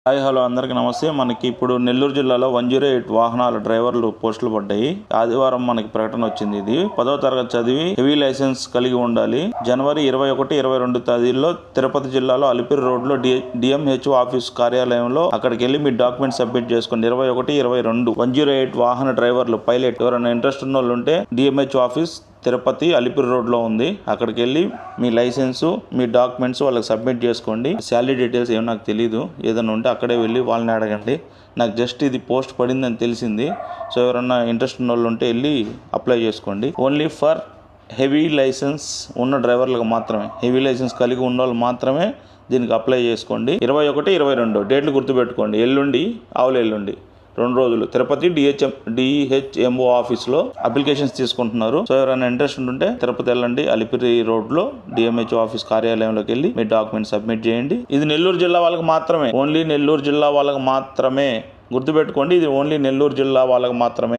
Hi hello అందరికీ నమస్తే. మనకి ఇప్పుడు నెల్లూరు జిల్లాలో 108 వాహనాల డ్రైవర్లు పోస్టులు పడ్డాయి. ఆదివారం మనకి ప్రకటన వచ్చింది. ఇది 10వ తరగతి చదివి హెవీ లైసెన్స్ కలిగి ఉండాలి. జనవరి 21, 22 తేదీల్లో తిరుపతి జిల్లాలో అలిపిరి రోడ్లో డిఎంహెచ్ఓ ఆఫీస్ కార్యాలయంలో అక్కడికి వెళ్ళి మీ డాక్యుమెంట్ సబ్మిట్ చేసుకోండి. 21, 22 108 వాహన డ్రైవర్లు పైలట్ ఎవరైనా ఇంట్రెస్ట్ ఉన్న వాళ్ళు ఉంటే డిఎంహెచ్ఓ ఆఫీస్ తిరుపతి అలిపిరి రోడ్లో ఉంది. అక్కడికి వెళ్ళి మీ లైసెన్సు మీ డాక్యుమెంట్స్ వాళ్ళకి సబ్మిట్ చేసుకోండి. శాలరీ డీటెయిల్స్ ఏమో నాకు తెలీదు. ఏదైనా ఉంటే అక్కడే వెళ్ళి వాళ్ళని అడగండి. నాకు జస్ట్ ఇది పోస్ట్ పడిందని తెలిసింది. సో ఎవరన్నా ఇంట్రెస్ట్ ఉన్న వాళ్ళు ఉంటే వెళ్ళి అప్లై చేసుకోండి. ఓన్లీ ఫర్ హెవీ లైసెన్స్ ఉన్న డ్రైవర్లకు మాత్రమే, హెవీ లైసెన్స్ కలిగి ఉన్న వాళ్ళు మాత్రమే దీనికి అప్లై చేసుకోండి. 21, 22 డేట్లు గుర్తుపెట్టుకోండి. ఎల్లుండి ఆవులు ఎల్లుండి 2 రోజులు తిరుపతి డిహెచ్ఎంఓ ఆఫీస్లో అప్లికేషన్స్ తీసుకుంటున్నారు. సో ఎవరైనా ఇంట్రెస్ట్ ఉంటే తిరుపతి వెళ్ళండి. అలిపిరి రోడ్లో డిఎంహెచ్ఓ ఆఫీస్ కార్యాలయంలోకి వెళ్ళి మీ డాక్యుమెంట్ సబ్మిట్ చేయండి. ఇది నెల్లూరు జిల్లా వాళ్ళకి మాత్రమే, ఓన్లీ నెల్లూరు జిల్లా వాళ్ళకి మాత్రమే. గుర్తుపెట్టుకోండి, ఇది ఓన్లీ నెల్లూరు జిల్లా వాళ్ళకి మాత్రమే.